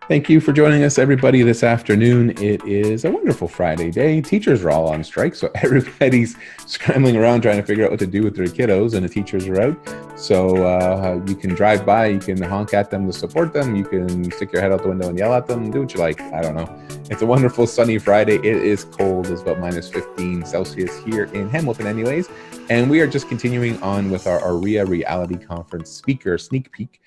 Thank you for joining us, everybody, this afternoon. It is a wonderful Friday day. Teachers are all on strike, so everybody's scrambling around trying to figure out what to do with their kiddos, and the teachers are out. So you can drive by, you can honk at them to support them, you can stick your head out the window and yell at them, do what you like. I don't know. It's a wonderful sunny Friday. It is cold. It's about minus 15 Celsius here in Hamilton anyways. And we are just continuing on with our OREA REALiTY Conference speaker sneak peek.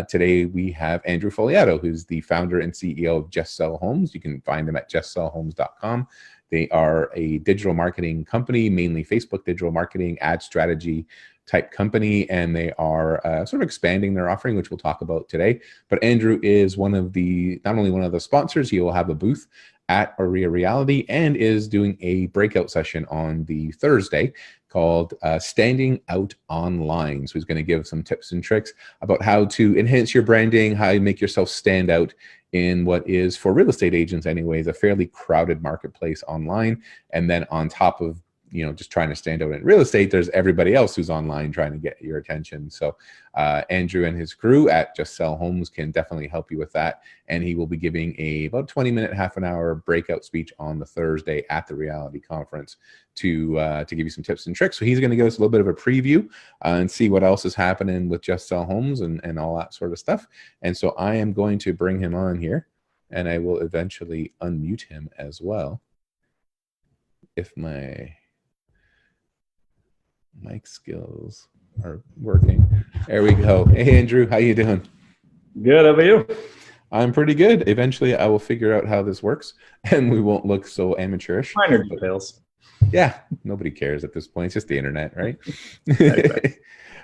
Today we have Andrew Fogliato, who's the founder and CEO of Just Sell Homes. You can find them at justsellhomes.com. They are a digital marketing company, mainly Facebook digital marketing, ad strategy type company, and they are sort of expanding their offering, which we'll talk about today. But Andrew is not only one of the sponsors, he will have a booth at OREA REALiTY and is doing a breakout session on the Thursday called Standing Out Online. So he's going to give some tips and tricks about how to enhance your branding, how you make yourself stand out in what is, for real estate agents anyways, a fairly crowded marketplace online. And then on top of just trying to stand out in real estate, there's everybody else who's online trying to get your attention. So Andrew and his crew at Just Sell Homes can definitely help you with that. And he will be giving about 20-minute, half an hour breakout speech on the Thursday at the REALiTY Conference to give you some tips and tricks. So he's going to give us a little bit of a preview and see what else is happening with Just Sell Homes and all that sort of stuff. And so I am going to bring him on here, and I will eventually unmute him as well if my mic skills are working. There we go. Hey, Andrew, how you doing? Good. How about you? I'm pretty good. Eventually, I will figure out how this works, and we won't look so amateurish. Minor details. Yeah, nobody cares at this point. It's just the internet, right?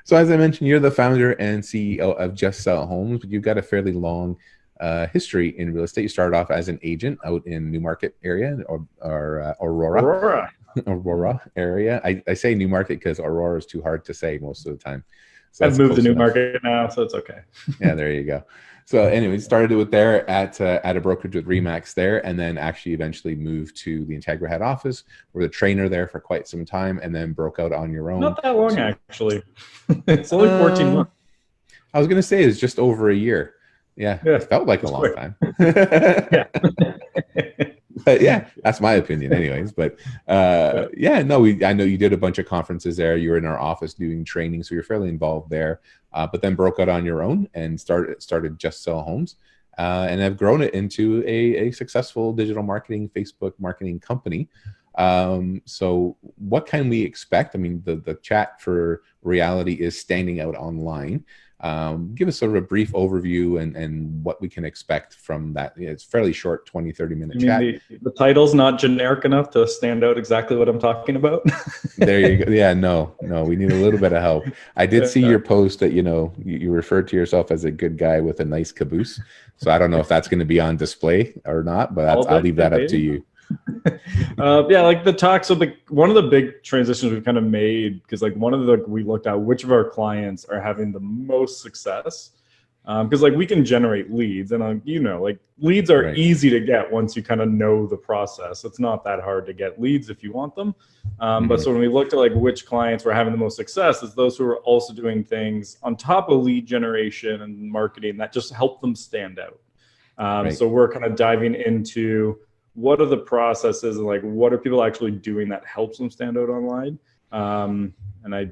So as I mentioned, you're the founder and CEO of Just Sell Homes, but you've got a fairly long history in real estate. You started off as an agent out in Newmarket area or Aurora. Aurora area. I say Newmarket because Aurora is too hard to say most of the time. So I've moved to Newmarket now, so it's okay. Yeah, there you go. So anyway, started with there at a brokerage with Remax there, and then actually eventually moved to the Integra head office. Were the trainer there for quite some time, and then broke out on your own. Not that long, actually. It's only 14 months. I was going to say it's just over a year. Yeah, it felt like a long time. Yeah. But yeah, that's my opinion anyways. But I know you did a bunch of conferences there. You were in our office doing training, so you're fairly involved there. But then broke out on your own and started Just Sell Homes, and have grown it into a successful digital marketing, Facebook marketing company. So what can we expect? I mean, the chat for REALiTY is standing out online. Give us sort of a brief overview and what we can expect from that. It's fairly short, 20-30 minute chat. The title's not generic enough to stand out exactly what I'm talking about. There you go. Yeah, no, we need a little bit of help. I did see your post that you referred to yourself as a good guy with a nice caboose. So I don't know if that's going to be on display or not, but I'll leave that up to you. Like the talk. So one of the big transitions we've kind of made, because we looked at which of our clients are having the most success, because we can generate leads, and leads are easy to get once you kind of know the process. It's not that hard to get leads if you want them. But so when we looked at which clients were having the most success, is those who are also doing things on top of lead generation and marketing that just help them stand out. So we're kind of diving into what are the processes and what are people actually doing that helps them stand out online. And I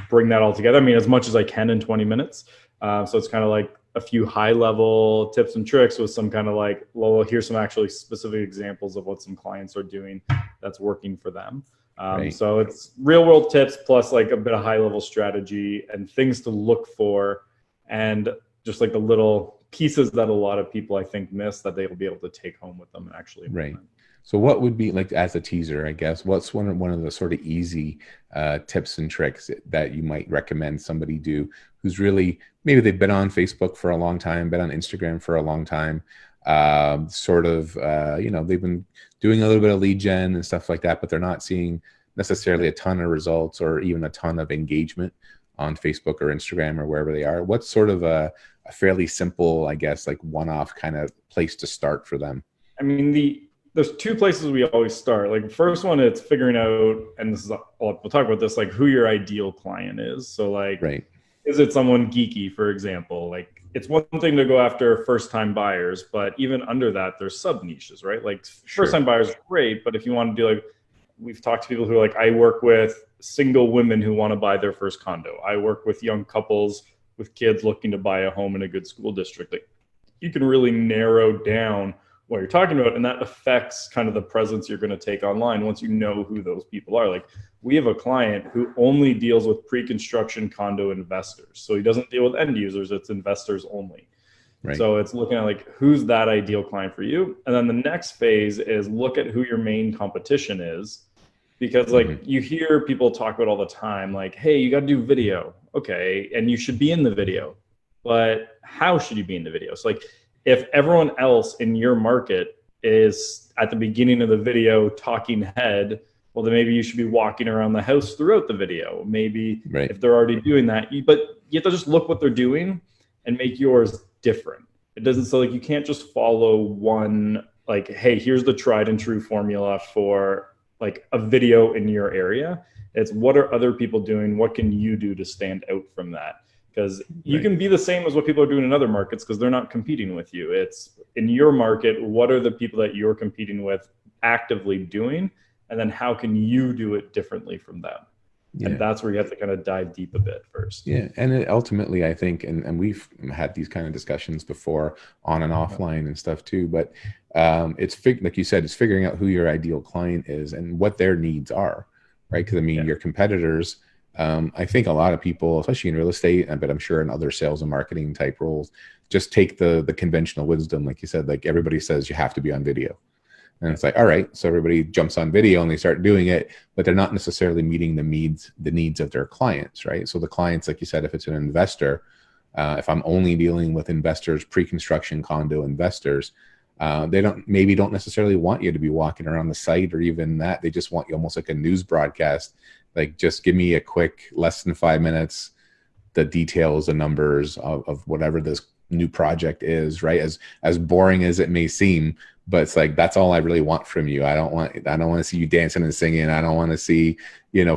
bring that all together, as much as I can in 20 minutes. So it's kind of a few high level tips and tricks with some kind of here's some actually specific examples of what some clients are doing that's working for them. So it's real world tips plus a bit of high level strategy and things to look for, and just the little pieces that a lot of people I think miss that they will be able to take home with them and actually implement. So what would be, as a teaser, I guess, what's one of the sort of easy tips and tricks that you might recommend somebody do who's really, maybe they've been on Facebook for a long time, been on Instagram for a long time, they've been doing a little bit of lead gen and stuff like that, but they're not seeing necessarily a ton of results or even a ton of engagement on Facebook or Instagram or wherever they are. What's sort of a fairly simple, I guess, one-off kind of place to start for them? There's two places we always start. First one, it's figuring out, and this is, we'll talk about this, who your ideal client is. So is it someone geeky, for example? it's one thing to go after first-time buyers, but even under that, there's sub-niches, right? Like first-time buyers are great, but if you want to do like, we've talked to people who are like, I work with single women who want to buy their first condo. I work with young couples with kids looking to buy a home in a good school district. Like, you can really narrow down what you're talking about, and that affects kind of the presence you're going to take online once you know who those people are. Like, we have a client who only deals with pre-construction condo investors, so he doesn't deal with end users, it's investors only. Right. So it's looking at like, who's that ideal client for you, and then the next phase is look at who your main competition is, because like you hear people talk about all the time, like, hey, you got to do video. Okay, and you should be in the video, but how should you be in the video? So like, if everyone else in your market is at the beginning of the video talking head, well, then maybe you should be walking around the house throughout the video. Maybe if they're already doing that, but you have to just look what they're doing and make yours different. It doesn't, so like, you can't just follow one, like, hey, here's the tried and true formula for like a video in your area. It's what are other people doing? What can you do to stand out from that? Because you can be the same as what people are doing in other markets because they're not competing with you. It's in your market, what are the people that you're competing with actively doing? And then how can you do it differently from them? And that's where you have to kind of dive deep a bit first. Yeah. And it ultimately, I think, and we've had these kind of discussions before on and offline and stuff too, but it's like you said, it's figuring out who your ideal client is and what their needs are, right? Because I mean, your competitors, I think a lot of people, especially in real estate, but I'm sure in other sales and marketing type roles, just take the conventional wisdom. Like you said, like everybody says you have to be on video. And it's like, all right, so everybody jumps on video and they start doing it, but they're not necessarily meeting the needs of their clients, right? So the clients, like you said, if it's an investor, if I'm only dealing with investors, pre-construction condo investors, they don't necessarily want you to be walking around the site or even that. They just want you almost like a news broadcast. Like, just give me a quick, less than 5 minutes, the details, the numbers of whatever this new project is, right? As boring as it may seem, but it's like, that's all I really want from you. I don't want to see you dancing and singing. I don't want to see,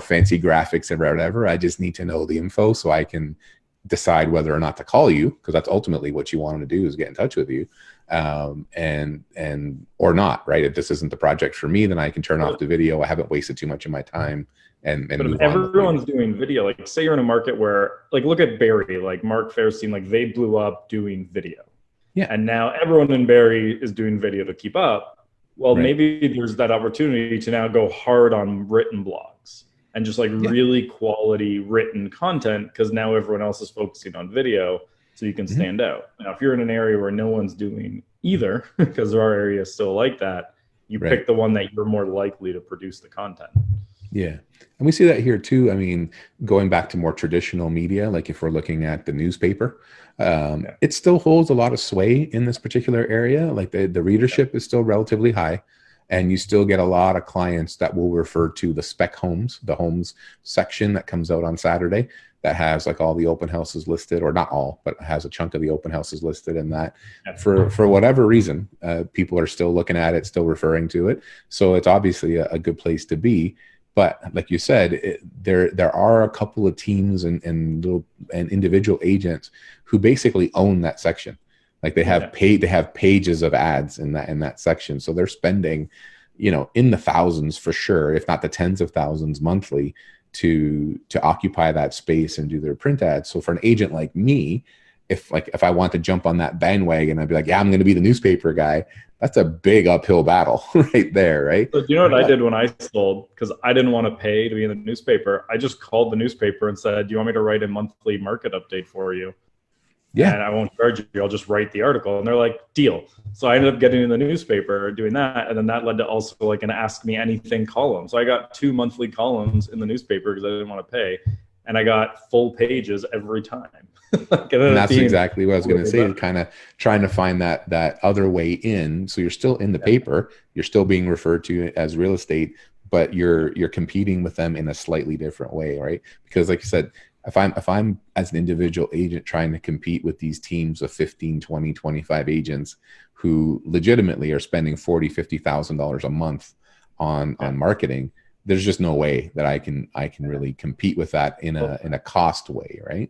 fancy graphics and whatever. I just need to know the info so I can decide whether or not to call you, because that's ultimately what you want them to do, is get in touch with you, and or not, right? If this isn't the project for me, then I can turn off the video. I haven't wasted too much of my time. And but if everyone's doing video, like say you're in a market where, like, look at Barrie, like Mark Fairstein, like they blew up doing video. Yeah. And now everyone in Barrie is doing video to keep up. Well, maybe there's that opportunity to now go hard on written blogs and just like really quality written content, because now everyone else is focusing on video, so you can stand out. Now, if you're in an area where no one's doing either, because there are areas still like that, you pick the one that you're more likely to produce the content. Yeah. And we see that here too. I mean, going back to more traditional media, like if we're looking at the newspaper, it still holds a lot of sway in this particular area. Like the readership is still relatively high, and you still get a lot of clients that will refer to the spec homes, the homes section that comes out on Saturday that has like all the open houses listed, or not all, but has a chunk of the open houses listed in that. For whatever reason, people are still looking at it, still referring to it. So it's obviously a good place to be. But like you said, there are a couple of teams and individual agents who basically own that section. Like they have pages of ads in that section. So they're spending, in the thousands for sure, if not the tens of thousands monthly to occupy that space and do their print ads. So for an agent like me, if I want to jump on that bandwagon, I'd be like, yeah, I'm going to be the newspaper guy. That's a big uphill battle right there, right? So do you know what I did when I sold? Because I didn't want to pay to be in the newspaper. I just called the newspaper and said, do you want me to write a monthly market update for you? Yeah. And I won't charge you. I'll just write the article. And they're like, deal. So I ended up getting in the newspaper doing that. And then that led to also like an Ask Me Anything column. So I got 2 monthly columns in the newspaper because I didn't want to pay. And I got full pages every time. And that's exactly what I was going to say, kind of trying to find that other way in. So you're still in the paper, you're still being referred to as real estate, but you're competing with them in a slightly different way, right? Because like you said, if I'm as an individual agent trying to compete with these teams of 15, 20, 25 agents who legitimately are spending $40,000, $50,000 a month on marketing, there's just no way that I can really compete with that in a cost way, right?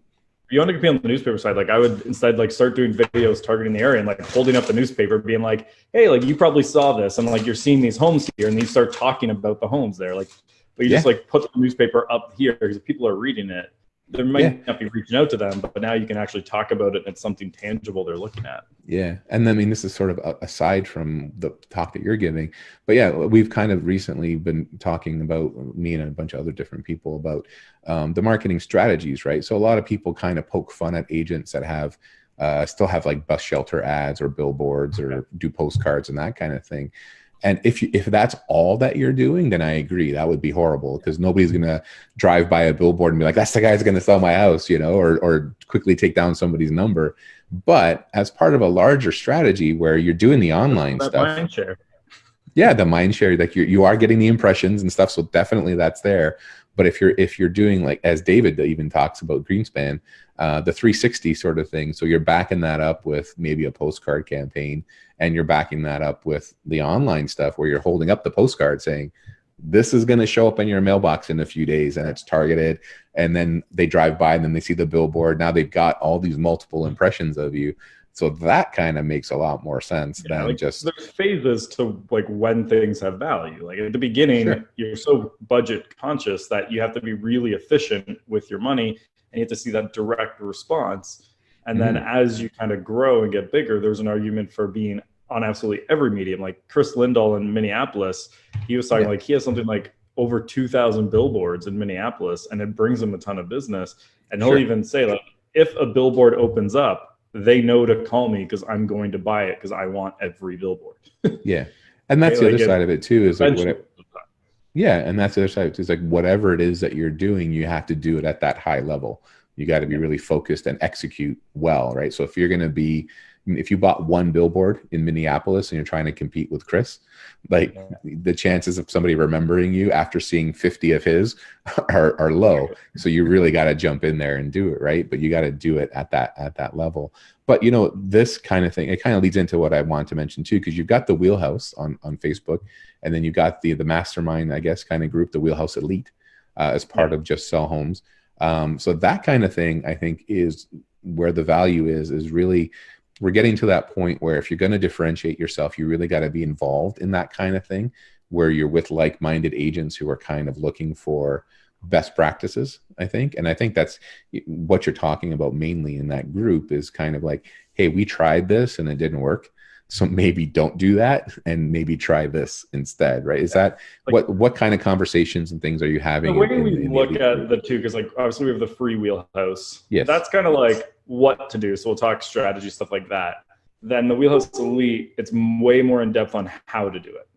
you want to compete on the newspaper side, like I would instead like start doing videos targeting the area and like holding up the newspaper, being like, hey, like you probably saw this, and like you're seeing these homes here, and you start talking about the homes there, like, but you just like put the newspaper up here because if people are reading it, there might not be reaching out to them, but now you can actually talk about it and it's something tangible they're looking at. Yeah. And I mean, this is sort of aside from the talk that you're giving, but yeah, we've kind of recently been talking about, me and a bunch of other different people, about the marketing strategies, right? So a lot of people kind of poke fun at agents that have still have like bus shelter ads or billboards or do postcards and that kind of thing. And if that's all that you're doing, then I agree. That would be horrible because nobody's going to drive by a billboard and be like, that's the guy who's going to sell my house, you know, or quickly take down somebody's number. But as part of a larger strategy where you're doing the online stuff. Mind share. Yeah, the mind share, like you are getting the impressions and stuff. So definitely that's there. But if you're doing, like, as David even talks about Greenspan, the 360 sort of thing. So you're backing that up with maybe a postcard campaign, and you're backing that up with the online stuff where you're holding up the postcard saying, this is going to show up in your mailbox in a few days, and it's targeted. And then they drive by and then they see the billboard. Now they've got all these multiple impressions of you. So that kind of makes a lot more sense than like, just. There's phases to like when things have value. Like at the beginning, you're so budget conscious that you have to be really efficient with your money, and you have to see that direct response. And then as you kind of grow and get bigger, there's an argument for being on absolutely every medium. Like Chris Lindahl in Minneapolis, he was talking like he has something like over 2,000 billboards in Minneapolis, and it brings him a ton of business. And he'll even say, like, if a billboard opens up, they know to call me because I'm going to buy it because I want every billboard. Yeah. And that's the other side of it too, is like, and that's the other side. It's like whatever it is that you're doing, you have to do it at that high level. You got to be really focused and execute well, right? So if you're going to be, if you bought one billboard in Minneapolis and you're trying to compete with Chris, like the chances of somebody remembering you after seeing 50 of his are low. So you really got to jump in there and do it, right? But you got to do it at that level. But you know, this kind of thing, it kind of leads into what I want to mention too, because you've got the Wheelhouse on Facebook, and then you've got the mastermind, I guess, kind of group, the Wheelhouse Elite, as part of Just Sell Homes. So that kind of thing, I think, is where the value is really, we're getting to that point where if you're going to differentiate yourself, you really got to be involved in that kind of thing, where you're with like-minded agents who are kind of looking for best practices, I think. And I think that's what you're talking about mainly in that group, is kind of like, hey, we tried this and it didn't work, so maybe don't do that and maybe try this instead, right? Is that like, what kind of conversations and things are you having? The way we look at the two, because like obviously we have the free Wheelhouse. Yes. That's kind of like what to do. So we'll talk strategy, stuff like that. Then the Wheelhouse Elite, it's way more in depth on how to do it.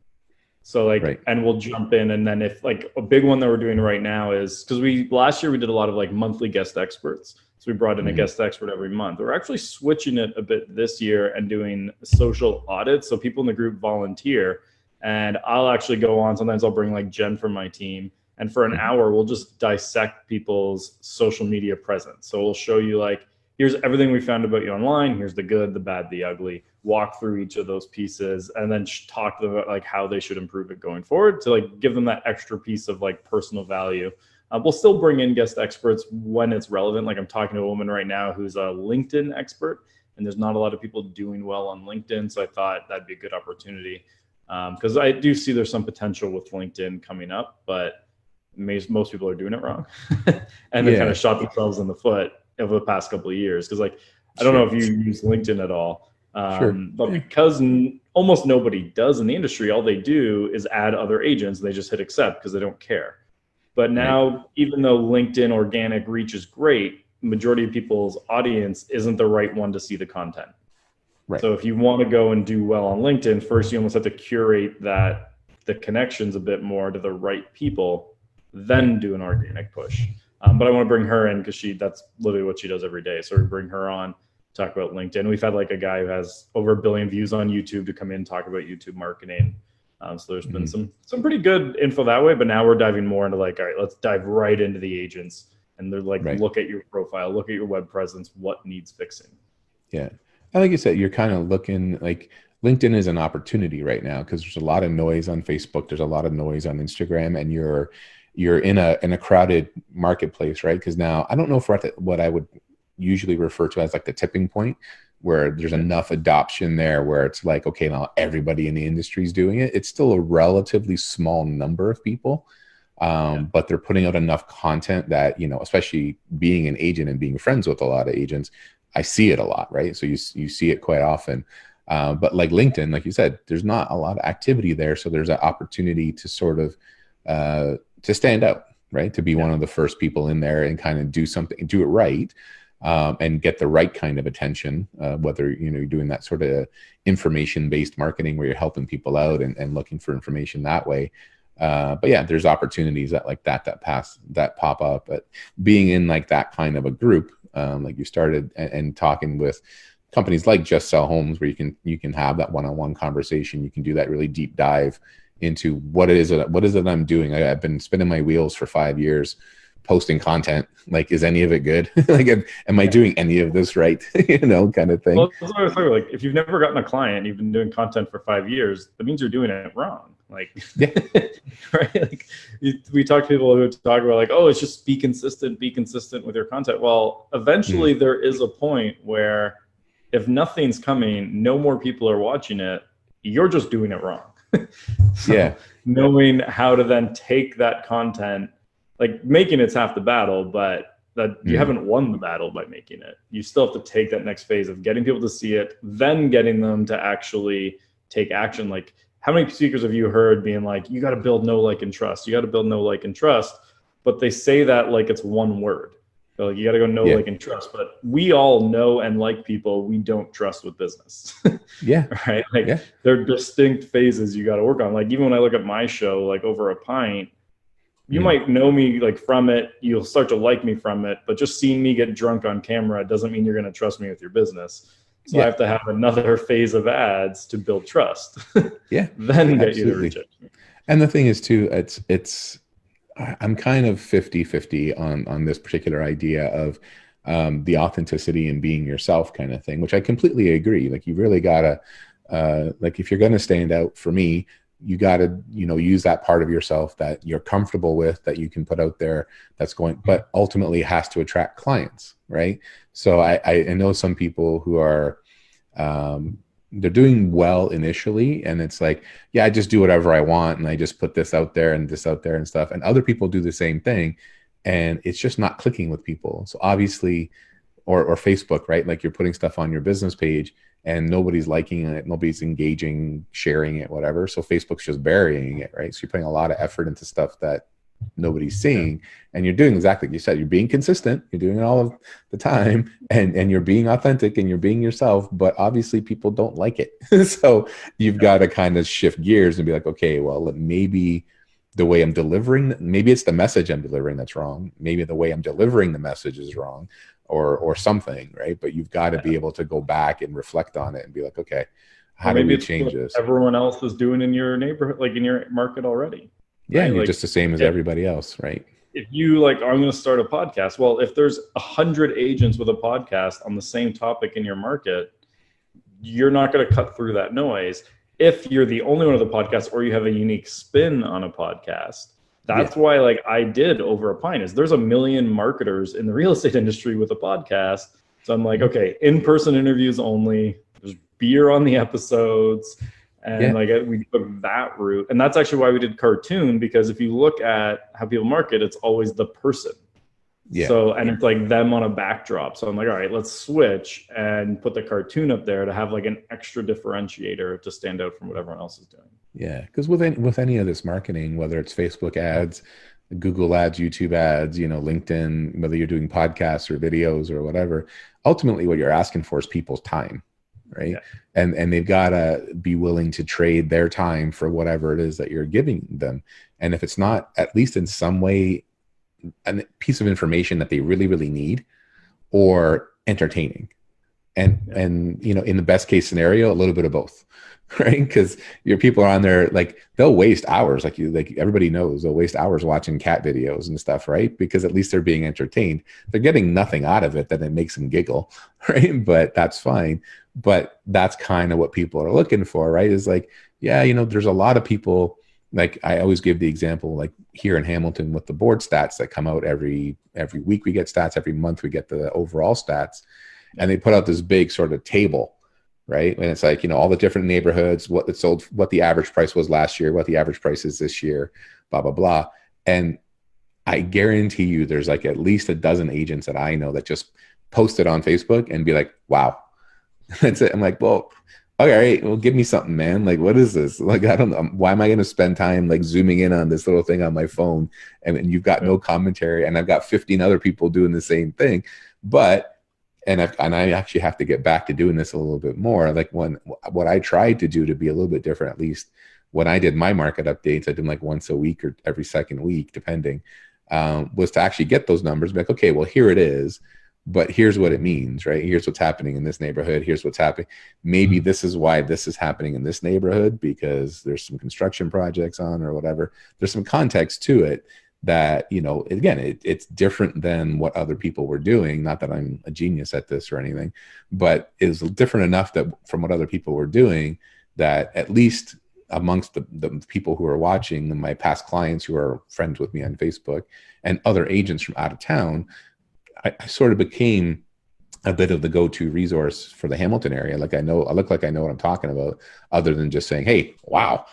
So like, and we'll jump in. And then if like a big one that we're doing right now is, because last year we did a lot of like monthly guest experts. So we brought in a guest expert every month. We're actually switching it a bit this year and doing social audits. So people in the group volunteer, and I'll actually go on. Sometimes I'll bring like Jen from my team, and for an hour, we'll just dissect people's social media presence. So we'll show you like, here's everything we found about you online. Here's the good, the bad, the ugly. Walk through each of those pieces, and then talk to them about like how they should improve it going forward, to like give them that extra piece of like personal value. We'll still bring in guest experts when it's relevant. Like I'm talking to a woman right now who's a LinkedIn expert, and there's not a lot of people doing well on LinkedIn. So I thought that'd be a good opportunity, because I do see there's some potential with LinkedIn coming up, but most people are doing it wrong and they kind of shot themselves in the foot over the past couple of years. Because like, I don't know if you use LinkedIn at all, but because almost nobody does in the industry, all they do is add other agents. They just hit accept because they don't care. But now, even though LinkedIn organic reach is great, majority of people's audience isn't the right one to see the content. Right. So if you want to go and do well on LinkedIn, first you almost have to curate the connections a bit more to the right people, then do an organic push. But I want to bring her in because that's literally what she does every day. So we bring her on, talk about LinkedIn. We've had like a guy who has over 1 billion views on YouTube to come in, talk about YouTube marketing. So there's been some pretty good info that way, but now we're diving more into like, all right, let's dive right into the agents, and they're like, look at your profile, look at your web presence, what needs fixing. Yeah. And like you said, you're kind of looking like LinkedIn is an opportunity right now because there's a lot of noise on Facebook. There's a lot of noise on Instagram, and you're in a crowded marketplace, right? Because now I don't know if we're at what I would usually refer to as like the tipping point, where there's enough adoption there where it's like, okay, now everybody in the industry is doing it. It's still a relatively small number of people, but they're putting out enough content that, you know, especially being an agent and being friends with a lot of agents, I see it a lot, right? So you see it quite often. But like LinkedIn, like you said, there's not a lot of activity there. So there's an opportunity to sort of to stand out, right? To be one of the first people in there and kind of do something, do it right, and get the right kind of attention, whether, you know, you're doing that sort of information-based marketing where you're helping people out and looking for information that way. But yeah, there's opportunities that pop up. But being in like that kind of a group, like you started and talking with companies like Just Sell Homes, where you can have that one-on-one conversation. You can do that really deep dive into what it is that I'm doing. I've been spinning my wheels for 5 years, posting content. Like, is any of it good? Like, am I doing any of this right? You know, kind of thing. Well, that's what I was talking about. Like, if you've never gotten a client, you've been doing content for 5 years, that means you're doing it wrong. Like, right? Like, we talk to people who talk about like, oh, it's just be consistent with your content. Well, eventually there is a point where if nothing's coming, no more people are watching it, you're just doing it wrong. So knowing how to then take that content, like making it's half the battle, but that you haven't won the battle by making it. You still have to take that next phase of getting people to see it, then getting them to actually take action. Like, how many speakers have you heard being like, you got to build know, like, and trust. You got to build know, like, and trust. But they say that like it's one word. So like, you got to go know, like, and trust. But we all know and like people we don't trust with business. Right? Like, they're distinct phases you got to work on. Like, even when I look at my show, like over a pint, you might know me like from it. You'll start to like me from it. But just seeing me get drunk on camera doesn't mean you're going to trust me with your business. So I have to have another phase of ads to build trust. Then get you to reject me. And the thing is too, I'm kind of 50-50 on this particular idea of the authenticity and being yourself kind of thing, which I completely agree. Like, you really gotta, like, if you're gonna stand out, for me, you gotta, you know, use that part of yourself that you're comfortable with, that you can put out there, that's going, but ultimately has to attract clients, right? So I know some people who are, they're doing well initially, and it's like, yeah, I just do whatever I want, and I just put this out there and this out there and stuff. And other people do the same thing, and it's just not clicking with people. So obviously, or Facebook, right? Like, you're putting stuff on your business page and nobody's liking it, nobody's engaging, sharing it, whatever. So Facebook's just burying it, right? So you're putting a lot of effort into stuff that nobody's seeing, and you're doing exactly like you said. You're being consistent, you're doing it all of the time, and you're being authentic, and you're being yourself, but obviously people don't like it. So you've got to kind of shift gears and be like, okay, well, maybe the way I'm delivering, maybe it's the message I'm delivering that's wrong, maybe the way I'm delivering the message is wrong, or something, right? But you've got to be able to go back and reflect on it and be like, okay, how do we change this? Everyone else is doing in your neighborhood, like in your market already. Yeah, right? You're like, just the same as everybody else, right? If you like, I'm going to start a podcast. Well, if there's 100 agents with a podcast on the same topic in your market, you're not going to cut through that noise. If you're the only one of the podcast, or you have a unique spin on a podcast, that's why, like, I did Over a Pint, is there's a million marketers in the real estate industry with a podcast. So I'm like, okay, in-person interviews only. There's beer on the episodes. And like, we took that route. And that's actually why we did cartoon, because if you look at how people market, it's always the person. So, and it's like them on a backdrop. So I'm like, all right, let's switch and put the cartoon up there to have like an extra differentiator to stand out from what everyone else is doing. Yeah, because with any of this marketing, whether it's Facebook ads, Google ads, YouTube ads, you know, LinkedIn, whether you're doing podcasts or videos or whatever, ultimately what you're asking for is people's time. Right. And they've got to be willing to trade their time for whatever it is that you're giving them. And if it's not, at least in some way, a piece of information that they really, really need, or entertaining. And you know, in the best case scenario, a little bit of both, right? Because your people are on there, like, they'll waste hours, like everybody knows, they'll waste hours watching cat videos and stuff, right? Because at least they're being entertained. They're getting nothing out of it that it makes them giggle, right? But that's fine. But that's kind of what people are looking for, right? Is like, yeah, you know, there's a lot of people like I always give the example, like here in Hamilton with the board stats that come out every week, we get stats, every month we get the overall stats, and they put out this big sort of table, right? And it's like, you know, all the different neighborhoods, what it sold, what the average price was last year, what the average price is this year, blah, blah, blah. And I guarantee you there's like at least a dozen agents that I know that just post it on Facebook and be like, wow, that's it. I'm like, well, all right, well, give me something, man. Like, what is this? Like, I don't know. Why am I going to spend time like zooming in on this little thing on my phone? And you've got no commentary, and I've got 15 other people doing the same thing. But, and I actually have to get back to doing this a little bit more. Like what I tried to do to be a little bit different, at least when I did my market updates, I did them like once a week or every second week, depending, was to actually get those numbers, be like, okay, well, here it is. But here's what it means, right? Here's what's happening in this neighborhood. Here's what's happening. Maybe this is why this is happening in this neighborhood, because there's some construction projects on or whatever. There's some context to it that, you know, again, it's different than what other people were doing. Not that I'm a genius at this or anything, but it's different enough that from what other people were doing, that at least amongst the people who are watching, my past clients who are friends with me on Facebook and other agents from out of town, I sort of became a bit of the go-to resource for the Hamilton area. Like I look like I know what I'm talking about, other than just saying, hey, wow,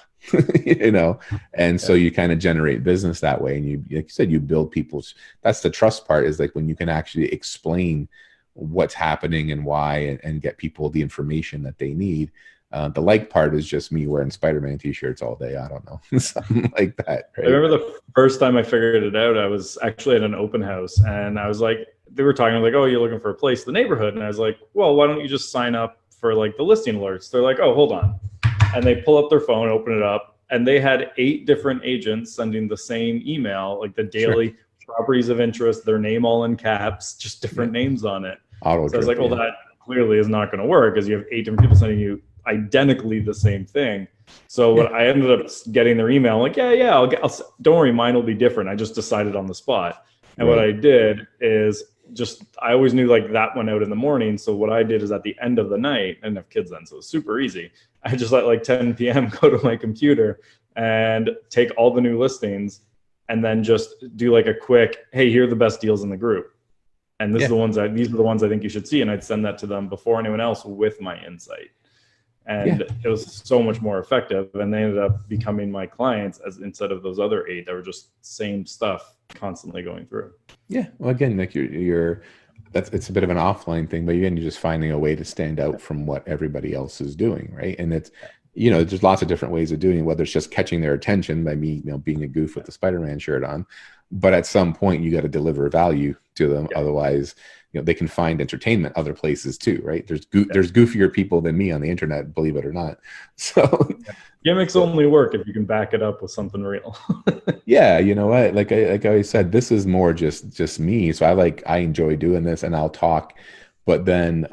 you know? And so you kind of generate business that way. And you, like you said, you build people's, that's the trust part, is like when you can actually explain what's happening and why, and get people the information that they need. The like part is just me wearing Spider-Man t-shirts all day. I don't know, something like that. Right? I remember the first time I figured it out, I was actually at an open house, and I was like, they were talking like, oh, you're looking for a place in the neighborhood. And I was like, well, why don't you just sign up for like the listing alerts? They're like, oh, hold on. And they pull up their phone, open it up, and they had 8 different agents sending the same email, like the daily properties of interest, their name all in caps, just different names on it. So I was like, well, that clearly is not going to work, because you have 8 different people sending you identically the same thing. So what I ended up getting their email, like, I'll don't worry, mine will be different. I just decided on the spot. And what I did is I always knew like that went out in the morning. So what I did is at the end of the night, I didn't have kids then, so it was super easy. I just let like 10 p.m. go to my computer and take all the new listings, and then just do like a quick, hey, here are the best deals in the group. And these are the ones I think you should see. And I'd send that to them before anyone else with my insight. And it was so much more effective. And they ended up becoming my clients, as instead of those other 8 that were just same stuff constantly going through. Yeah. Well, again, like it's a bit of an offline thing, but again, you're just finding a way to stand out from what everybody else is doing. Right. And it's, you know, there's lots of different ways of doing it, whether it's just catching their attention by me, you know, being a goof with the Spider-Man shirt on, but at some point you got to deliver value to them. Otherwise, you know, they can find entertainment other places too, right? There's goofier people than me on the internet, believe it or not. So gimmicks only work if you can back it up with something real. Yeah, you know what? Like I said, this is more just me. So I enjoy doing this, and I'll talk. But then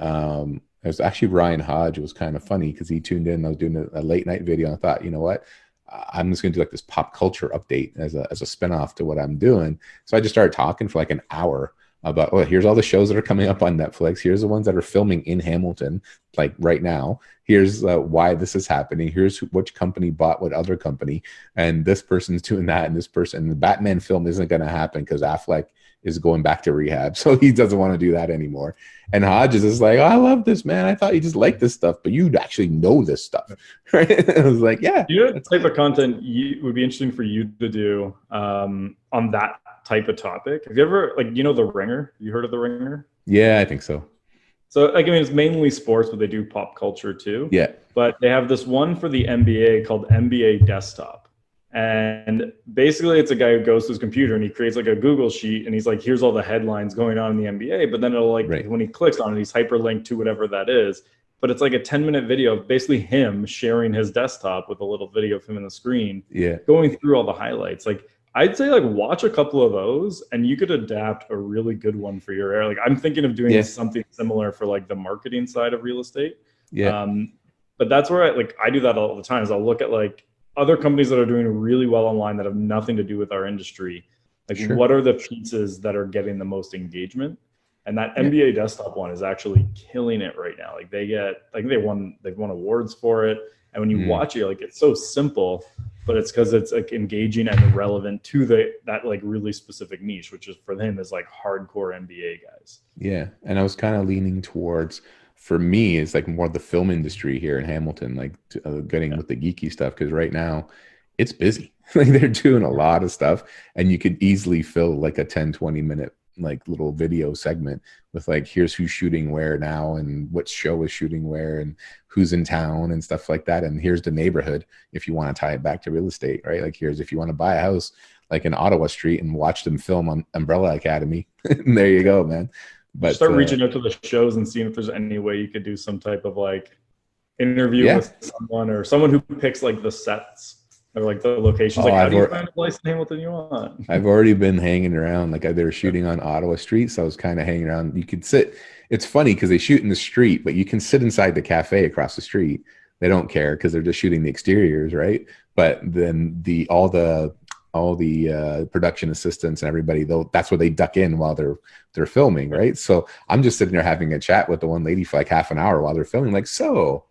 it was actually Ryan Hodge. It was kind of funny because he tuned in. I was doing a late night video, and I thought, you know what? I'm just going to do like this pop culture update as a spinoff to what I'm doing. So I just started talking for like an hour about, oh, here's all the shows that are coming up on Netflix. Here's the ones that are filming in Hamilton, like right now. Here's why this is happening. Here's which company bought what other company, and this person's doing that, and this person. And the Batman film isn't going to happen because Affleck is going back to rehab, so he doesn't want to do that anymore. And Hodges is like, oh, I love this, man. I thought you just liked this stuff, but you actually know this stuff, right? I was like, yeah. You know what type of content would be interesting for you to do on that type of topic? Have you ever, like, you know, The Ringer? You heard of The Ringer? Yeah, I think so. So, like, I mean, it's mainly sports, but they do pop culture too. Yeah. But they have this one for the NBA called NBA Desktop. And basically it's a guy who goes to his computer and he creates like a Google sheet, and he's like, here's all the headlines going on in the NBA. But then it'll like, when he clicks on it, he's hyperlinked to whatever that is. But it's like a 10-minute video of basically him sharing his desktop with a little video of him in the screen, going through all the highlights. Like, I'd say like watch a couple of those and you could adapt a really good one for your area. Like, I'm thinking of doing something similar for like the marketing side of real estate. But that's where I do that all the time, is I'll look at like other companies that are doing really well online that have nothing to do with our industry. Like, what are the pieces that are getting the most engagement? And that NBA Desktop one is actually killing it right now. Like, they get, like, they've won awards for it. And when you watch it, like, it's so simple, but it's because it's like engaging and relevant to that like really specific niche, which is for them is like hardcore MBA guys. Yeah, and I was kind of leaning towards, for me, it's like more the film industry here in Hamilton, like getting with the geeky stuff, because right now it's busy. Like they're doing a lot of stuff, and you could easily fill like a 10-20 minute like little video segment with like, here's who's shooting where now and what show is shooting where and who's in town and stuff like that. And here's the neighborhood if you want to tie it back to real estate, right? Like here's if you want to buy a house like in Ottawa Street and watch them film on Umbrella Academy. And there you go, man. But start reaching out to the shows and seeing if there's any way you could do some type of like interview with someone or someone who picks like the sets or like the locations. Like, how do you find a place in Hamilton you want? I've already been hanging around. Like they were shooting on Ottawa Street, so I was kind of hanging around. You could sit. It's funny because they shoot in the street, but you can sit inside the cafe across the street. They don't care because they're just shooting the exteriors, right? But then all the production assistants and everybody, that's where they duck in while they're filming, right? So I'm just sitting there having a chat with the one lady for like half an hour while they're filming. Like, so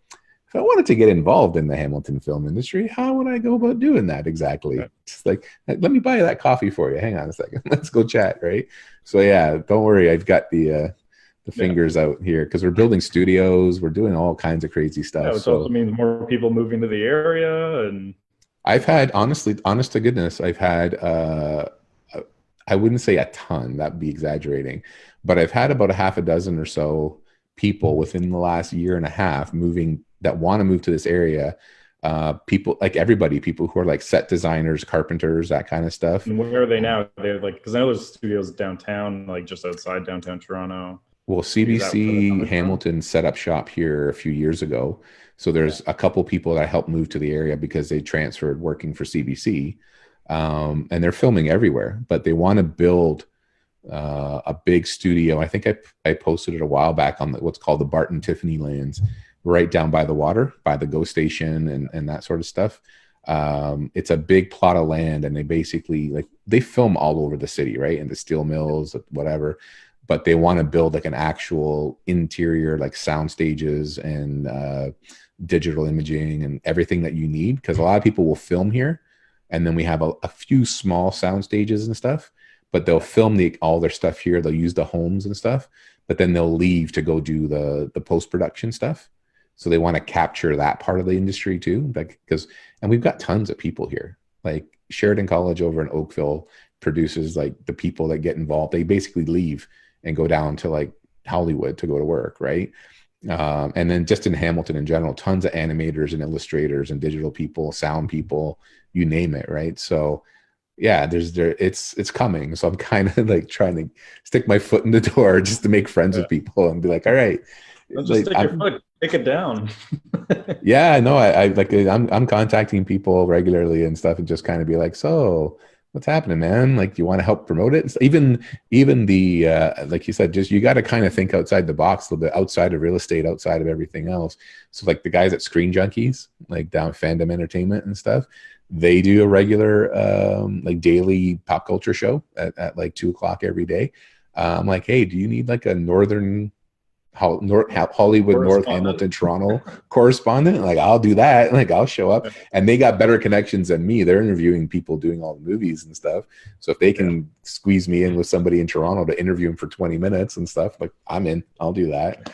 if I wanted to get involved in the Hamilton film industry, how would I go about doing that exactly? Right. Just like, let me buy that coffee for you. Hang on a second. Let's go chat, right? So yeah, don't worry. I've got the fingers out here because we're building studios. We're doing all kinds of crazy stuff. Yeah, which also means more people moving to the area. And I've had, honest to goodness, I've had, I wouldn't say a ton, that'd be exaggerating, but I've had about a half a dozen or so people within the last year and a half that want to move to this area. People like everybody, people who are like set designers, carpenters, that kind of stuff. And where are they now? They're like, because I know there's studios downtown, like just outside downtown Toronto. Well, CBC Hamilton set up shop here a few years ago. So there's a couple people that helped move to the area because they transferred working for CBC. And they're filming everywhere, but they want to build a big studio. I think I posted it a while back on what's called the Barton Tiffany lands, right down by the water, by the GO station and that sort of stuff. It's a big plot of land, and they basically they film all over the city, right? And the steel mills, whatever. But they want to build like an actual interior, like sound stages and digital imaging and everything that you need. Because a lot of people will film here, and then we have a few small sound stages and stuff. But they'll film all their stuff here. They'll use the homes and stuff, but then they'll leave to go do the post-production stuff. So they want to capture that part of the industry too, and we've got tons of people here. Like Sheridan College over in Oakville produces like the people that get involved. They basically leave and go down to like Hollywood to go to work, right? And then just in Hamilton in general, tons of animators and illustrators and digital people, sound people, you name it, right? So yeah, it's coming. So I'm kind of like trying to stick my foot in the door just to make friends with people and be like, all right, just stick your foot, take it down. Yeah, no, I'm contacting people regularly and stuff, and just kind of be like, so what's happening, man? Like, do you want to help promote it? Even the like you said, just you got to kind of think outside the box a little bit, outside of real estate, outside of everything else. So like the guys at Screen Junkies, like down Fandom Entertainment and stuff, they do a regular like daily pop culture show at like 2:00 every day. I'm like, hey, do you need like a Hollywood, North Hamilton, Toronto correspondent? Like, I'll do that. Like, I'll show up. And they got better connections than me. They're interviewing people doing all the movies and stuff. So if they can squeeze me in with somebody in Toronto to interview them for 20 minutes and stuff, like, I'm in. I'll do that.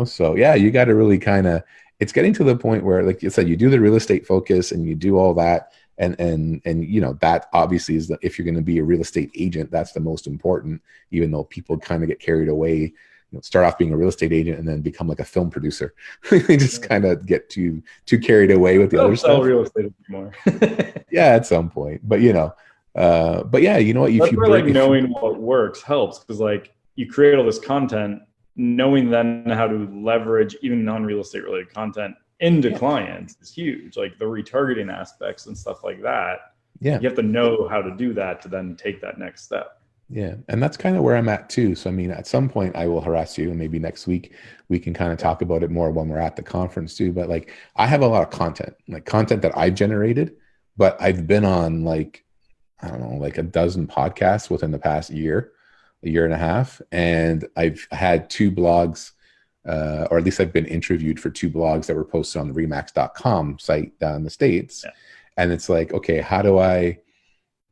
So yeah, you got to really kind of, it's getting to the point where, like you said, you do the real estate focus and you do all that. And that obviously is if you're going to be a real estate agent, that's the most important, even though people kind of get carried away, start off being a real estate agent and then become like a film producer. They just kind of get too carried away with the other stuff. Real estate anymore. Yeah, at some point, but but yeah, you know what? That's where like knowing what works helps, because like you create all this content, knowing then how to leverage even non-real estate related content into clients is huge. Like the retargeting aspects and stuff like that. Yeah, you have to know how to do that to then take that next step. Yeah. And that's kind of where I'm at too. So, I mean, at some point I will harass you, and maybe next week we can kind of talk about it more when we're at the conference too. But like, I have a lot of content that I've generated, but I've been on like, I don't know, like a dozen podcasts within the past year and a half. And I've had 2 blogs, or at least I've been interviewed for 2 blogs that were posted on the remax.com site down in the States. Yeah. And it's like, okay, how do I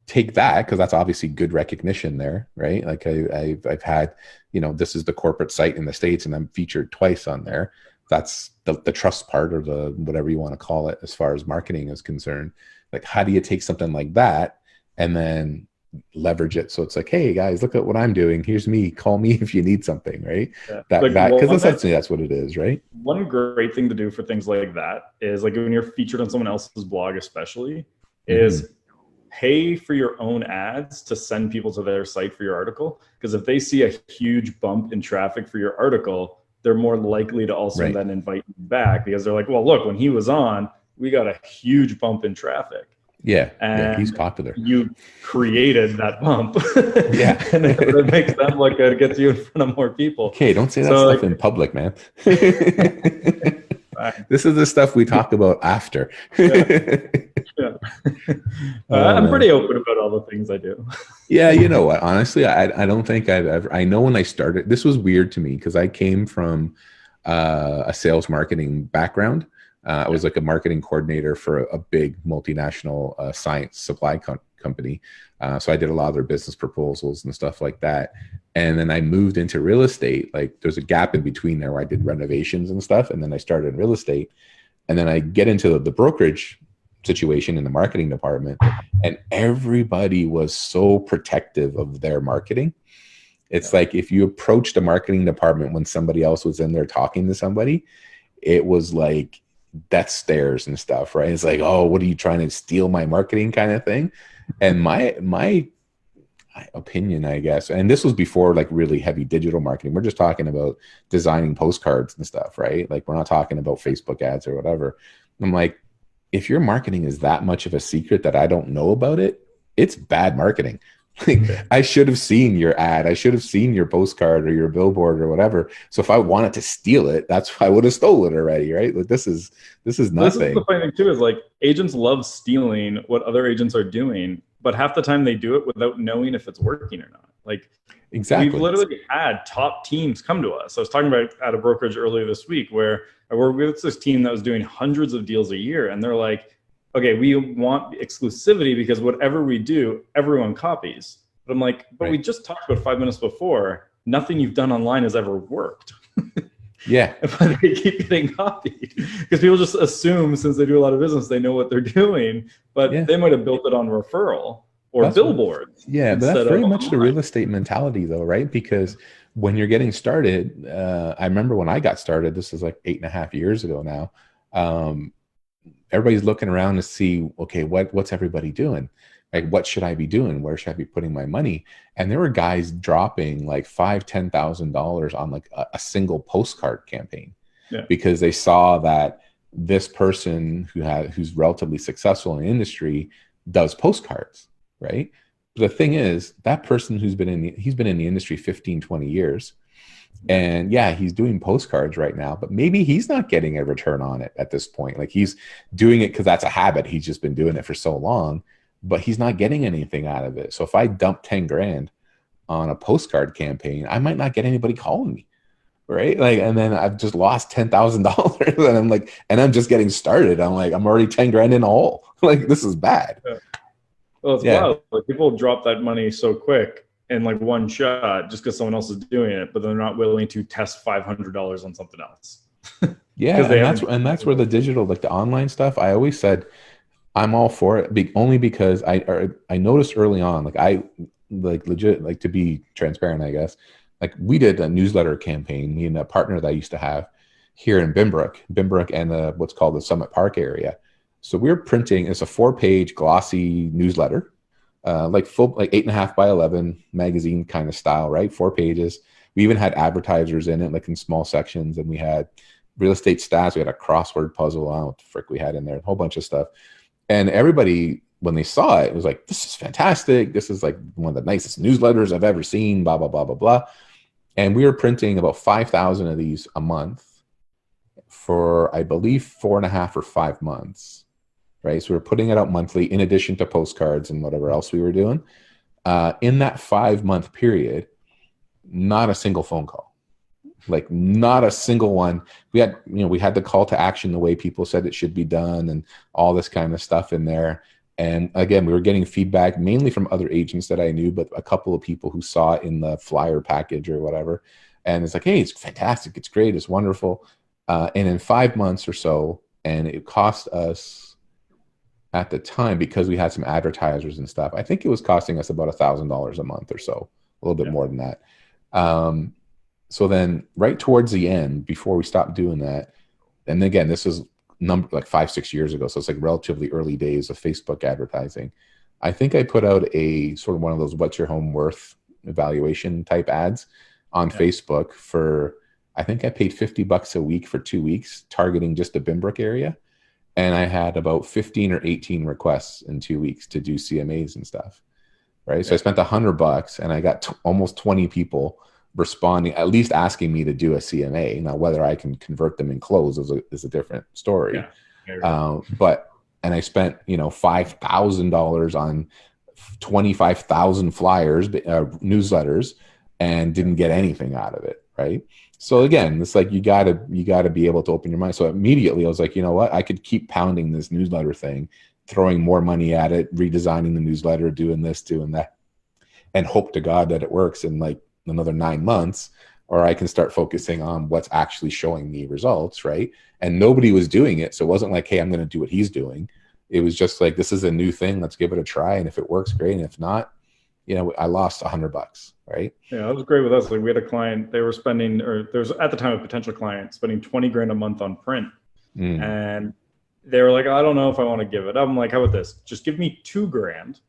take that? Because that's obviously good recognition there, right? Like I've had, this is the corporate site in the States and I'm featured twice on there. That's the trust part, or the whatever you want to call it as far as marketing is concerned. Like, how do you take something like that and then leverage it? So it's like, hey guys, look at what I'm doing. Here's me. Call me if you need something, right? Yeah. Because essentially that's what it is, right? One great thing to do for things like that is, like, when you're featured on someone else's blog, especially, is pay for your own ads to send people to their site for your article. Because if they see a huge bump in traffic for your article, they're more likely to also then invite you back, because they're like, well, look, when he was on, we got a huge bump in traffic. Yeah, he's popular. You created that bump. Yeah. And it makes them look good, gets you in front of more people. Okay, don't say that stuff in public, man. This is the stuff we talk about after. I'm pretty open about all the things I do. Yeah, you know what? Honestly, I don't think I've ever. I know when I started, this was weird to me because I came from a sales marketing background. I was like a marketing coordinator for a big multinational science supply company. So I did a lot of their business proposals and stuff like that. And then I moved into real estate. Like, there's a gap in between there where I did renovations and stuff. And then I started in real estate. And then I get into the brokerage situation in the marketing department. And everybody was so protective of their marketing. It's like, if you approached a marketing department when somebody else was in there talking to somebody, it was like death stares and stuff, right? It's like, oh, what are you trying to steal my marketing kind of thing? And my opinion, I guess, and this was before like really heavy digital marketing. We're just talking about designing postcards and stuff, right? Like, we're not talking about Facebook ads or whatever. I'm like, if your marketing is that much of a secret that I don't know about it, it's bad marketing. Like, I should have seen your ad. I should have seen your postcard or your billboard or whatever. So if I wanted to steal it, that's why I would have stolen it already, right? Like, this is nothing. This is the funny thing too, is like, agents love stealing what other agents are doing, but half the time they do it without knowing if it's working or not. Like, exactly, we've literally had top teams come to us. I was talking about at a brokerage earlier this week where I worked with this team that was doing hundreds of deals a year, and they're like, okay, we want exclusivity because whatever we do, everyone copies. But I'm like, but we just talked about 5 minutes before, nothing you've done online has ever worked. Yeah. But they keep getting copied because people just assume, since they do a lot of business, they know what they're doing, but they might have built it on referral or billboards. Yeah, but that's very much the real estate mentality though, right? Because when you're getting started, I remember when I got started, this is like 8.5 years ago now. Everybody's looking around to see, okay, what's everybody doing? Like, what should I be doing? Where should I be putting my money? And there were guys dropping like $5,000-$10,000 on like a single postcard campaign, because they saw that this person who's relatively successful in the industry does postcards, right? But the thing is, that person he's been in the industry 15, 20 years. And yeah, he's doing postcards right now, but maybe he's not getting a return on it at this point. Like, he's doing it because that's a habit. He's just been doing it for so long, but he's not getting anything out of it. So if I dump 10 grand on a postcard campaign, I might not get anybody calling me, right? Like, and then I've just lost $10,000 and I'm like, and I'm just getting started. I'm like, I'm already 10 grand in a hole. Like, this is bad. Yeah. Well, it's wild. Like, people drop that money so quick in like one shot just because someone else is doing it, but they're not willing to test $500 on something else. Yeah, and that's where the digital, like the online stuff, I always said I'm all for it, only because I noticed early on, like, I like legit, like, to be transparent, I guess, like, we did a newsletter campaign, me and a partner that I used to have here in Bimbrook and what's called the Summit Park area. So we're printing, it's a 4-page glossy newsletter, like 8.5 by 11 magazine kind of style, right? 4 pages. We even had advertisers in it, like in small sections, and we had real estate stats. We had a crossword puzzle. I don't know what the frick we had in there, a whole bunch of stuff. And everybody, when they saw it, was like, this is fantastic. This is like one of the nicest newsletters I've ever seen, blah, blah, blah, blah, blah. And we were printing about 5,000 of these a month for, I believe, 4.5 or 5 months. Right, so we're putting it out monthly in addition to postcards and whatever else we were doing. In that 5-month period, not a single phone call. Like not a single one. We had, we had the call to action the way people said it should be done and all this kind of stuff in there. And again, we were getting feedback mainly from other agents that I knew, but a couple of people who saw it in the flyer package or whatever. And it's like, hey, it's fantastic. It's great. It's wonderful. And in 5 months or so, and it cost us at the time, because we had some advertisers and stuff, I think it was costing us about $1,000 a month or so, a little bit more than that. So then right towards the end, before we stopped doing that, and again, this is like 5-6 years ago, so it's like relatively early days of Facebook advertising. I think I put out a sort of one of those what's your home worth evaluation type ads on Facebook for, I think I paid $50 a week for 2 weeks, targeting just the Bimbrook area. And I had about 15 or 18 requests in 2 weeks to do CMAs and stuff. Right. So I spent $100 and I got almost 20 people responding, at least asking me to do a CMA. Now, whether I can convert them and close is a different story. And I spent, $5,000 on 25,000 flyers, newsletters, and didn't get anything out of it. Right. So again, it's like, you gotta be able to open your mind. So immediately I was like, you know what, I could keep pounding this newsletter thing, throwing more money at it, redesigning the newsletter, doing this, doing that, and hope to God that it works in like another 9 months, or I can start focusing on what's actually showing me results, right? And nobody was doing it. So it wasn't like, hey, I'm going to do what he's doing. It was just like, this is a new thing. Let's give it a try. And if it works, great. And if not, I lost $100, right? Yeah, that was great with us. Like we had a client, they were spending, or there was at the time a potential client spending 20 grand a month on print. And they were like, I don't know if I want to give it. I'm like, how about this? Just give me 2 grand.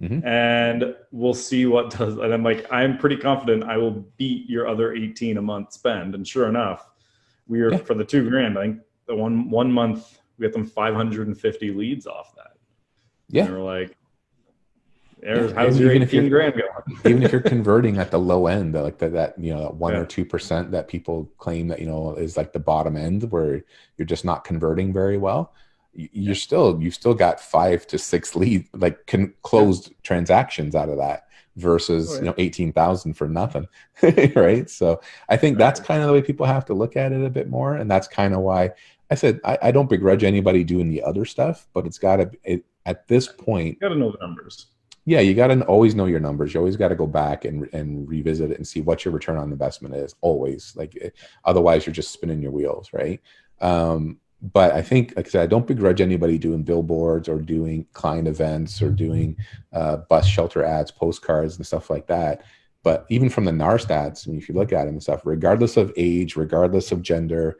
And we'll see what does. And I'm like, I'm pretty confident I will beat your other 18 a month spend. And sure enough, we were for the 2 grand. I think the one month we got them 550 leads off that. Yeah. And they were like, how's your 18 grand going? Even if you're converting at the low end, like that 1 or 2% that people claim that, is like the bottom end where you're just not converting very well. You've still got 5 to 6 leads, like closed transactions out of that versus 18,000 for nothing. Right. So I think that's kind of the way people have to look at it a bit more. And that's kind of why I said I don't begrudge anybody doing the other stuff, but it's got to, at this point, you got to know the numbers. Yeah, you got to always know your numbers. You always got to go back and revisit it and see what your return on investment is. Always, otherwise you're just spinning your wheels, right? But I think, like I said, I don't begrudge anybody doing billboards or doing client events or doing bus shelter ads, postcards, and stuff like that. But even from the NAR stats, if you look at them and stuff, regardless of age, regardless of gender,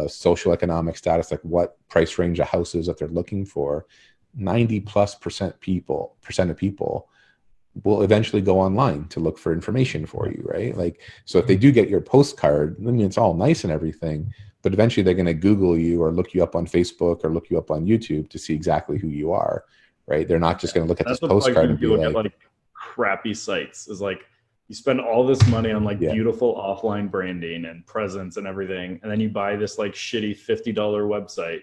social economic status, like what price range of houses that they're looking for, 90+% of people will eventually go online to look for information for you, right? Like, so if they do get your postcard, I mean, it's all nice and everything, but eventually they're going to Google you or look you up on Facebook or look you up on YouTube to see exactly who you are, right? They're not just going to look at this postcard and be like crappy sites. Is like, you spend all this money on beautiful offline branding and presence and everything, and then you buy this like shitty $50 website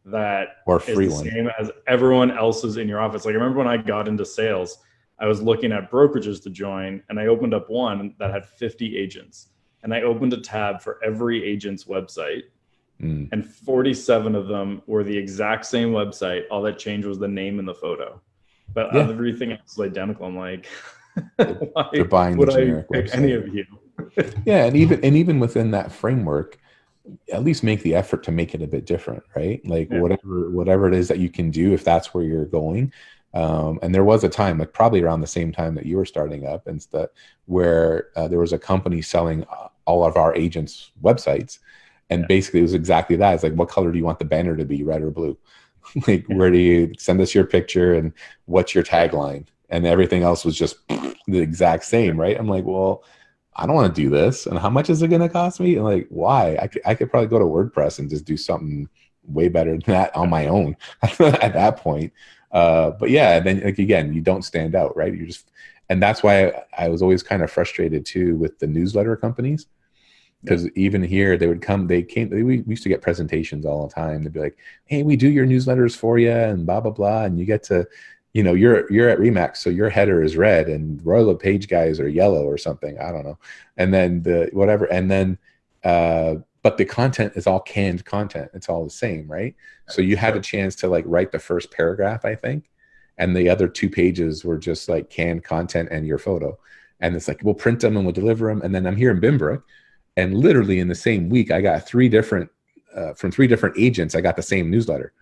that or free is the same as everyone else's in your office. Like I remember when I got into sales, I was looking at brokerages to join, and I opened up one that had 50 agents, and I opened a tab for every agent's website, and 47 of them were the exact same website. All that changed was the name and the photo, but everything else is identical. I'm like, they're buying the generic website. Any of you? Yeah, and even within that framework, at least make the effort to make it a bit different, right? Like whatever it is that you can do, if that's where you're going. And there was a time, like probably around the same time that you were starting up and stuff, where there was a company selling all of our agents' websites. And basically it was exactly that. It's like, what color do you want the banner to be, red or blue? Like, where do you send us your picture and what's your tagline? And everything else was just the exact same, right? I'm like, well, I don't want to do this. And how much is it going to cost me? And like, why? I could probably go to WordPress and just do something way better than that on my own at that point. But yeah, then like, again, you don't stand out, right? You just, and that's why I was always kind of frustrated too with the newsletter companies, because even here we used to get presentations all the time. They'd be like, hey, we do your newsletters for you and blah, blah, blah. And you get to you know, you're at Remax, so your header is red and Royal LePage guys are yellow or something. I don't know. And then the whatever, and then but the content is all canned content. It's all the same, right? So you had a chance to like write the first paragraph, I think, and the other 2 pages were just like canned content and your photo. And it's like, we'll print them and we'll deliver them. And then I'm here in Bimbrook, and literally in the same week, I got 3 different from 3 different agents. I got the same newsletter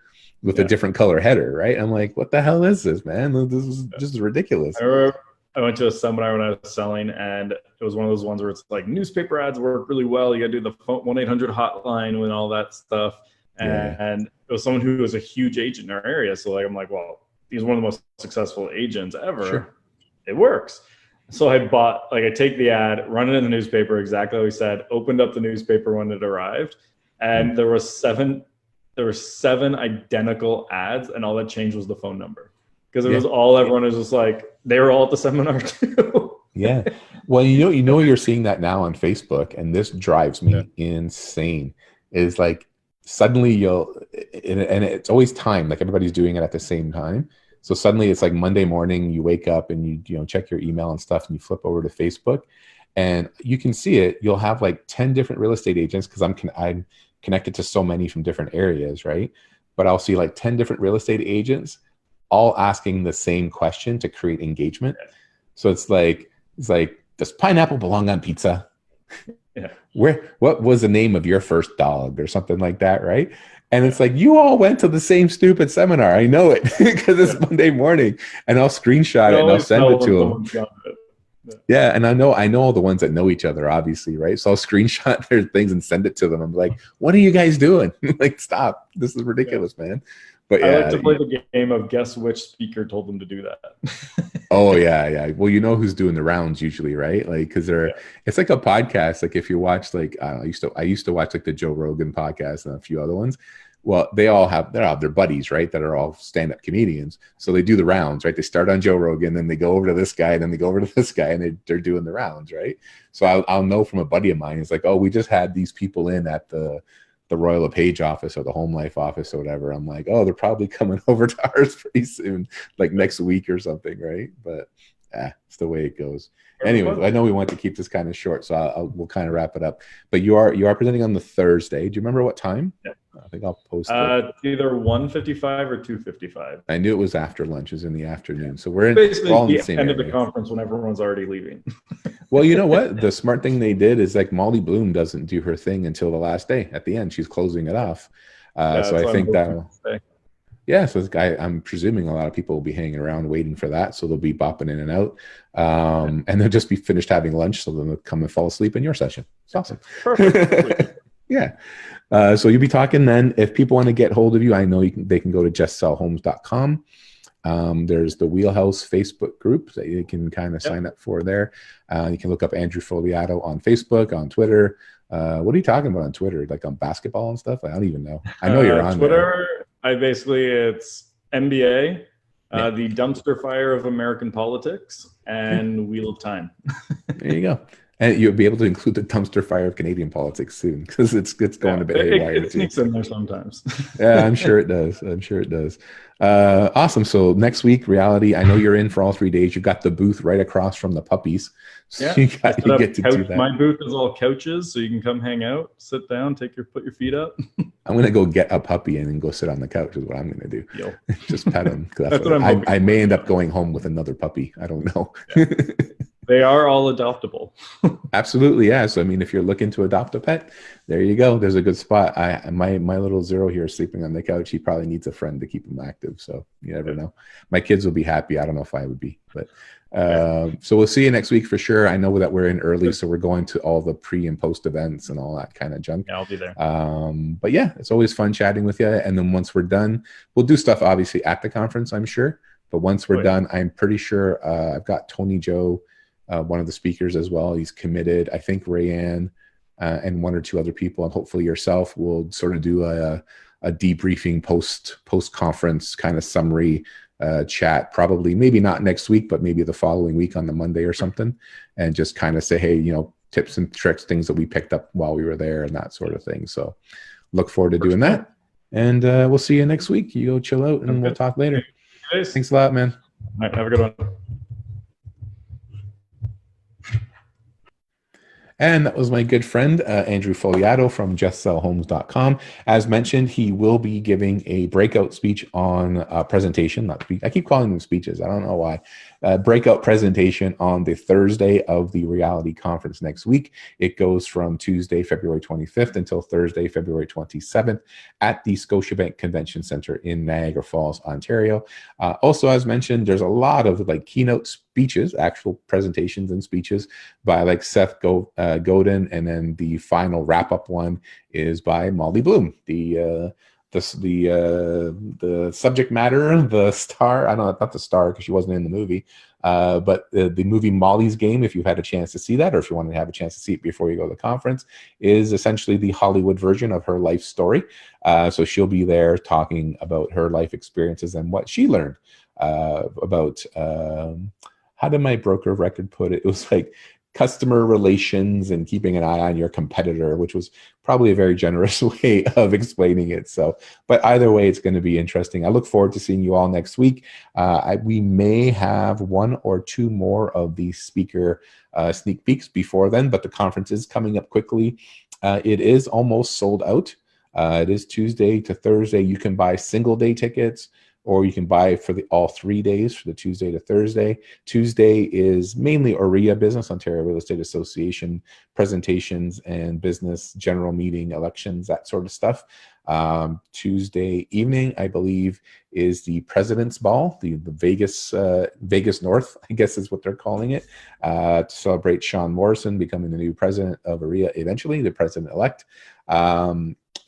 with a different color header, right? I'm like, what the hell is this, man? This is just ridiculous. I remember I went to a seminar when I was selling, and it was one of those ones where it's like newspaper ads work really well. You got to do the 1-800 hotline and all that stuff. And it was someone who was a huge agent in our area. So like, I'm like, well, he's one of the most successful agents ever. Sure. It works. So I take the ad, run it in the newspaper, exactly like we said, opened up the newspaper when it arrived, and there were 7 identical ads, and all that changed was the phone number, because it was all, everyone was just like, they were all at the seminar too. Yeah. Well, you know, you're seeing that now on Facebook, and this drives me insane. Is like suddenly and it's always timed, like everybody's doing it at the same time. So suddenly it's like Monday morning, you wake up and you check your email and stuff, and you flip over to Facebook, and you can see it. You'll have like 10 different real estate agents, because I'm connected to so many from different areas, right? But I'll see like 10 different real estate agents all asking the same question to create engagement. So it's like, does pineapple belong on pizza? Yeah. What was the name of your first dog, or something like that, right? And it's like, you all went to the same stupid seminar. I know it, because it's Monday morning, and I'll screenshot it and I'll send it to them. Yeah, and I know all the ones that know each other, obviously, right? So I'll screenshot their things and send it to them. I'm like, what are you guys doing? Like, stop. This is ridiculous, man. But I like to play the game of guess which speaker told them to do that. Oh yeah. Well, you know who's doing the rounds usually, right? Like, because it's like a podcast. Like if you watch, like I used to watch like the Joe Rogan podcast and a few other ones. Well, they all have their buddies, right? That are all stand-up comedians. So they do the rounds, right? They start on Joe Rogan, then they go over to this guy, then they go over to this guy, and they're doing the rounds, right? So I'll know from a buddy of mine. It's like, oh, we just had these people in at the Royal LePage office or the Home Life office or whatever. I'm like, oh, they're probably coming over to ours pretty soon, like next week or something, right? But it's the way it goes. Anyway, I know we want to keep this kind of short, so we'll kind of wrap it up. But you are presenting on the Thursday. Do you remember what time? Yeah. I think I'll post either 1:55 or 2:55. I knew it was after lunch, is in the afternoon. So we're basically all in the same end area. of the conference when everyone's already leaving. Well, you know what? The smart thing they did is like Molly Bloom doesn't do her thing until the last day. At the end, she's closing it off. So I think that'll. Yeah, so I'm presuming a lot of people will be hanging around waiting for that. So they'll be bopping in and out. And they'll just be finished having lunch. So they'll come and fall asleep in your session. It's awesome. Perfect. Yeah. So you'll be talking then. If people want to get hold of you, I know they can go to justsellhomes.com. There's the Wheelhouse Facebook group that you can kind of sign up for there. You can look up Andrew Fogliato on Facebook, on Twitter. What are you talking about on Twitter? Like on basketball and stuff? I don't even know. I know you're on Twitter. It's NBA, the dumpster fire of American politics, and Wheel of Time. There you go. And you'll be able to include the dumpster fire of Canadian politics soon, because it's going a bit haywire. It sneaks in there sometimes. Yeah, I'm sure it does. Awesome. So next week, reality. I know you're in for all 3 days. You got the booth right across from the puppies. So you get to do that. My booth is all couches, so you can come hang out, sit down, put your feet up. I'm gonna go get a puppy and then go sit on the couch is what I'm gonna do. Just pet him. That's what I may end up going home with another puppy. I don't know. Yeah. They are all adoptable. Absolutely, yeah. So I mean, if you're looking to adopt a pet, there you go. There's a good spot. My little Zero here is sleeping on the couch. He probably needs a friend to keep him active. So you never know. My kids will be happy. I don't know if I would be, but so we'll see you next week for sure. I know that we're in early, so we're going to all the pre and post events and all that kind of junk. Yeah, I'll be there. But yeah, it's always fun chatting with you. And then once we're done, we'll do stuff obviously at the conference, I'm sure. But once we're done, I'm pretty sure I've got Tony Joe, one of the speakers as well. He's committed. I think Rayanne and 1 or 2 other people, and hopefully yourself, will sort of do a debriefing post conference kind of summary chat. Probably maybe not next week, but maybe the following week on the Monday or something, and just kind of say, hey, tips and tricks, things that we picked up while we were there, and that sort of thing. So look forward to doing that, and we'll see you next week. You go chill out, and we'll talk later. Thanks a lot, man. All right, have a good one. And that was my good friend, Andrew Fogliato from justsellhomes.com. As mentioned, he will be giving a breakout speech on presentation, not speech. I keep calling them speeches. I don't know why. Breakout presentation on the Thursday of the Reality Conference next week. It goes from Tuesday, February 25th until Thursday, February 27th at the Scotiabank Convention Center in Niagara Falls, Ontario. Also, as mentioned, there's a lot of like keynote speeches, actual presentations and speeches by like Seth Godin, and then the final wrap-up one is by Molly Bloom, the subject matter, the star. I don't know, not the star because she wasn't in the movie, but the movie Molly's Game. If you've had a chance to see that, or if you want to have a chance to see it before you go to the conference, is essentially the Hollywood version of her life story. So she'll be there talking about her life experiences and what she learned about. How did my broker of record put it? It was like customer relations and keeping an eye on your competitor, which was probably a very generous way of explaining it. So, but either way, it's going to be interesting. I look forward to seeing you all next week. We may have one or two more of these speaker sneak peeks before then, but the conference is coming up quickly. It is almost sold out. It is Tuesday to Thursday. You can buy single day tickets, or you can buy for all 3 days, for the Tuesday to Thursday. Tuesday is mainly OREA business, Ontario Real Estate Association presentations and business general meeting, elections, that sort of stuff. Tuesday evening, I believe, is the President's Ball, the Vegas North, I guess is what they're calling it, to celebrate Sean Morrison becoming the new president of OREA, eventually the president-elect.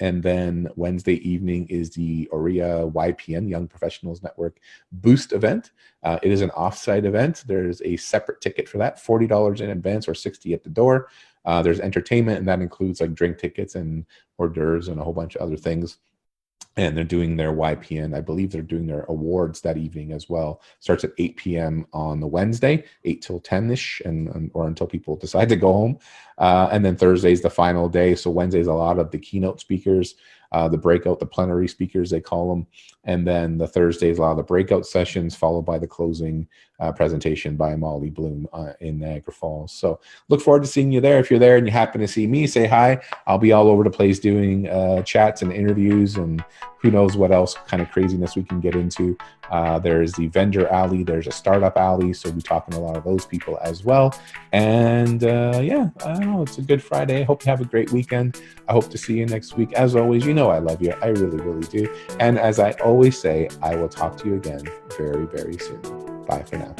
And then Wednesday evening is the OREA YPN, Young Professionals Network Boost event. It is an offsite event. There's a separate ticket for that, $40 in advance or $60 at the door. There's entertainment, and that includes like drink tickets and hors d'oeuvres and a whole bunch of other things. And they're doing their YPN. I believe they're doing their awards that evening as well. Starts at 8 p.m. on the Wednesday, 8 till 10-ish, or until people decide to go home. And then Thursday's the final day. So Wednesday's a lot of the keynote speakers, the breakout, the plenary speakers, they call them. And then the Thursday's a lot of the breakout sessions, followed by the closing presentation by Molly Bloom in Niagara Falls. So look forward to seeing you there. If you're there and you happen to see me, say hi. I'll be all over the place doing chats and interviews, and who knows what else kind of craziness we can get into. There's the vendor alley. There's a startup alley. So we'll be talking to a lot of those people as well. And yeah, I don't know. It's a good Friday. I hope you have a great weekend. I hope to see you next week. As always, you know I love you. I really, really do. And as I always say, I will talk to you again very, very soon. Bye for now.